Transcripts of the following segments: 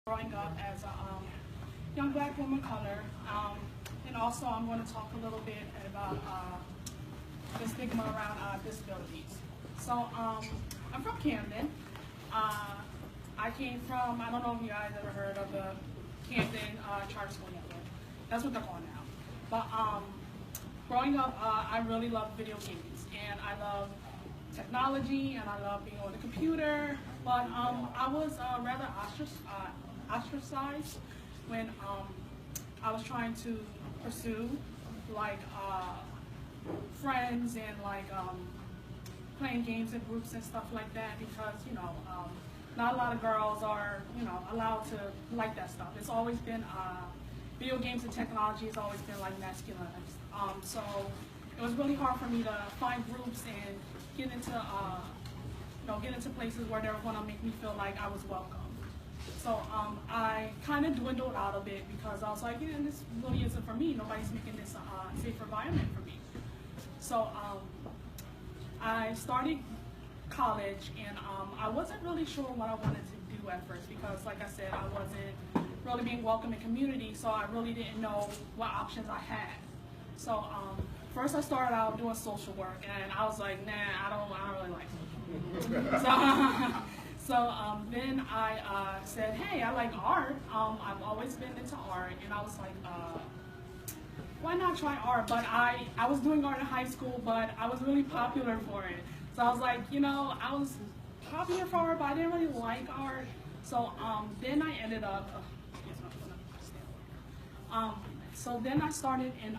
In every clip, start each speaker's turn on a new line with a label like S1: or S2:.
S1: growing up as a young black woman of color. And also I'm going to talk a little bit about the stigma around disabilities. So I'm from Camden. I came from, I don't know if you guys ever heard of the Camden Charter School Network. That's what they're called now. But growing up, I really loved video games, and I love technology, and I love being on the computer. But I was rather ostracized when I was trying to pursue like friends and like playing games in groups and stuff like that, because not a lot of girls are allowed to like that stuff. It's always been video games and technology has always been like masculinized. So it was really hard for me to find groups and get into get into places where they were going to make me feel like I was welcome. So I kind of dwindled out a bit because I was like, yeah, this really isn't for me. Nobody's making this a safe environment for me. So I started college, and I wasn't really sure what I wanted to do at first because, like I said, I wasn't really being welcome in community, so I really didn't know what options I had. So first I started out doing social work, and I was like, nah, I don't really like social work. So then I said, hey, I like art. I've always been into art, and I was like, why not try art? But I was doing art in high school, but I was really popular for it. So I was like, I was popular for art, but I didn't really like art. So then I ended up, so then I started in,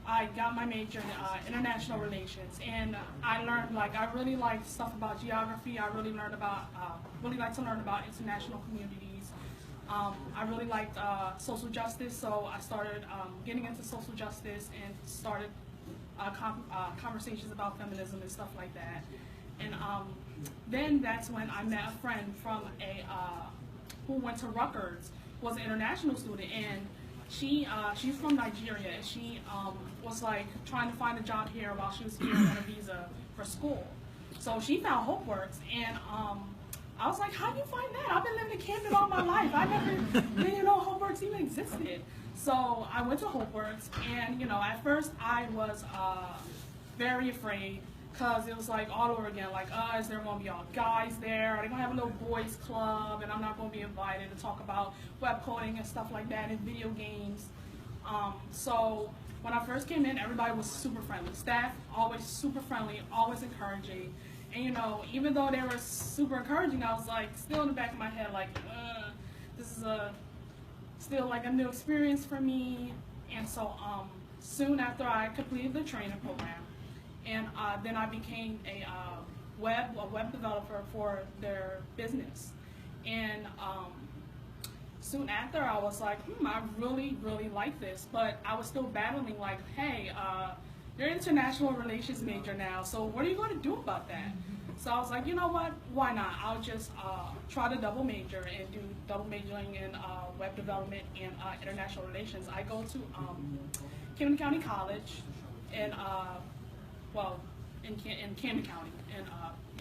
S1: I got my major in international relations, and I learned, I really liked stuff about geography. I really learned about, really like to learn about international communities. I really liked social justice, so I started getting into social justice and started conversations about feminism and stuff like that. And then that's when I met a friend from who went to Rutgers, was an international student, and she's from Nigeria, and she was like trying to find a job here while she was here on a visa for school. So she found HopeWorks, and I was like, how do you find that? I've been living in Camden all my life. I never didn't even know HopeWorks even existed. So I went to HopeWorks, and at first I was very afraid, because it was like all over again, like, is there going to be all guys there? Are they going to have a little boys club? And I'm not going to be invited to talk about web coding and stuff like that and video games. So when I first came in, everybody was super friendly. Staff, always super friendly, always encouraging. And even though they were super encouraging, I was like, still in the back of my head, like, this is still like a new experience for me. And so soon after I completed the training program, and then I became a web developer for their business. And soon after, I was like, I really, really like this. But I was still battling, like, hey, you're an international relations major now, so what are you going to do about that? So I was like, you know what, why not? I'll just try to double major and do double majoring in web development and international relations. I go to Camden County College in in Camden County in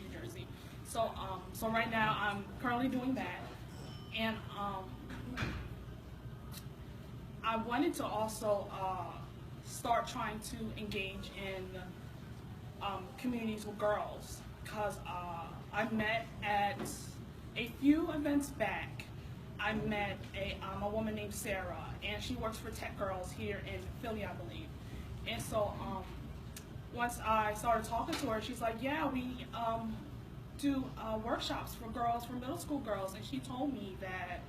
S1: New Jersey. So so right now I'm currently doing that, and I wanted to also start trying to engage in communities with girls, because I've met at a few events back. I met a woman named Sarah, and she works for Tech Girls here in Philly, I believe. And so once I started talking to her, she's like, yeah, we do workshops for girls, for middle school girls. And she told me that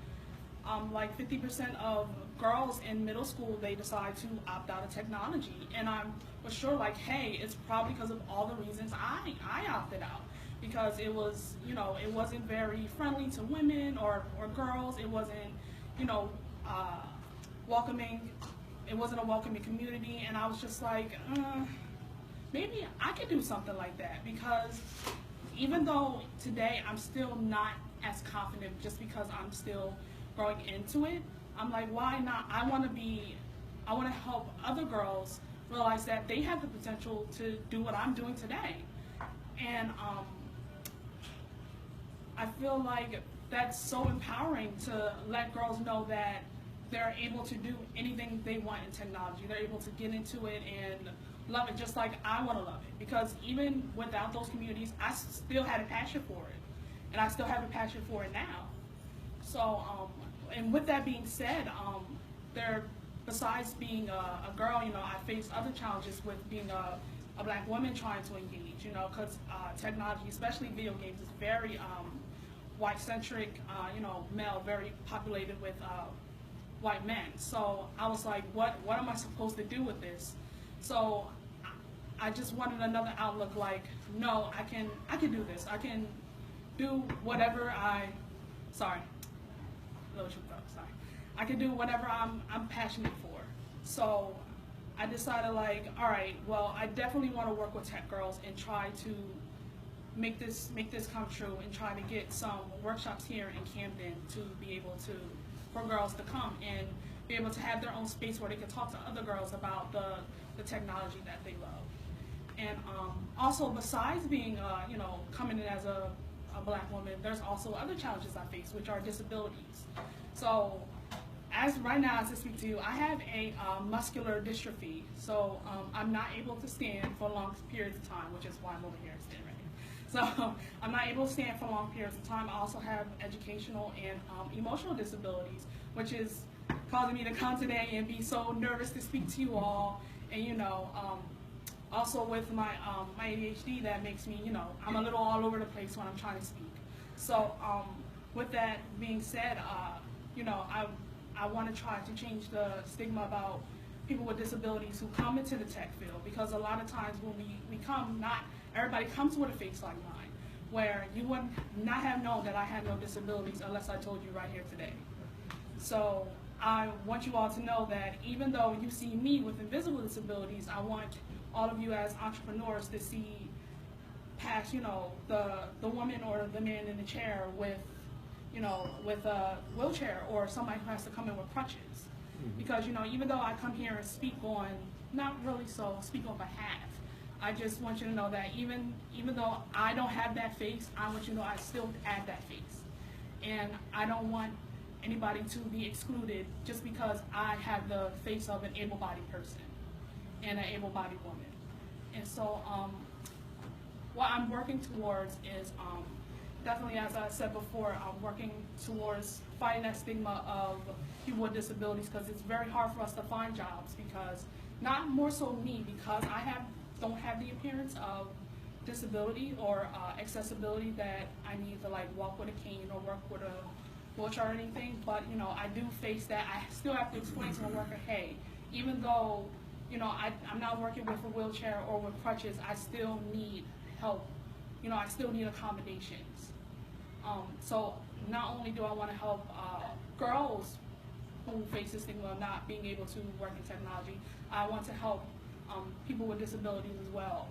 S1: like 50% of girls in middle school, they decide to opt out of technology. And I was sure, like, hey, it's probably because of all the reasons I opted out. Because it was, it wasn't very friendly to women or girls. It wasn't, welcoming. It wasn't a welcoming community. And I was just like, maybe I could do something like that, because even though today I'm still not as confident just because I'm still growing into it, I'm like, why not? I want to help other girls realize that they have the potential to do what I'm doing today. And I feel like that's so empowering to let girls know that they're able to do anything they want in technology. They're able to get into it and love it just like I want to love it. Because even without those communities, I still had a passion for it. And I still have a passion for it now. So, and with that being said, besides being a girl, you know, I faced other challenges with being a black woman trying to engage, you know, because technology, especially video games, is very white-centric, you know, male, very populated with white men. So I was like, what am I supposed to do with this? So I just wanted another outlook, like, no, I can do this. I can do whatever sorry. I can do whatever I'm passionate for. So I decided, like, all right, well, I definitely want to work with tech girls and try to make this come true and try to get some workshops here in Camden to be able to, for girls to come and be able to have their own space where they can talk to other girls about the technology that they love. And also, besides being, you know, coming in as a black woman, there's also other challenges I face, which are disabilities. So, right now, as I speak to you, I have a muscular dystrophy. So I'm not able to stand for long periods of time, which is why I'm over here standing right here. So I'm not able to stand for long periods of time. I also have educational and emotional disabilities, which is causing me to come today and be so nervous to speak to you all. And you know, also with my my ADHD, that makes me, you know, I'm a little all over the place when I'm trying to speak. So with that being said, you know, I want to try to change the stigma about people with disabilities who come into the tech field, because a lot of times when we come, not everybody comes with a face like mine, where you would not have known that I had no disabilities unless I told you right here today. So I want you all to know that even though you see me with invisible disabilities, I want all of you as entrepreneurs to see past, you know, the woman or the man in the chair with, you know, with a wheelchair, or somebody who has to come in with crutches. Because, you know, even though I come here and speak on, not really so, speak on behalf, I just want you to know that even though I don't have that face, I want you to know I still add that face. And I don't want anybody to be excluded just because I have the face of an able-bodied person and an able-bodied woman. And so what I'm working towards is definitely, as I said before, I'm working towards fighting that stigma of people with disabilities, because it's very hard for us to find jobs, because, not more so me, because I don't have the appearance of disability or accessibility that I need to, like, walk with a cane or work with a wheelchair or anything, but, you know, I do face that. I still have to explain to my worker, hey, even though, you know, I'm not working with a wheelchair or with crutches, I still need help. You know, I still need accommodations. So not only do I want to help girls who face the stigma of not being able to work in technology, I want to help people with disabilities as well,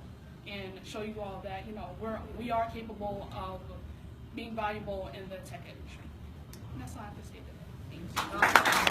S1: and show you all that, you know, we are capable of being valuable in the tech industry. And that's all I have to say today. Thank you.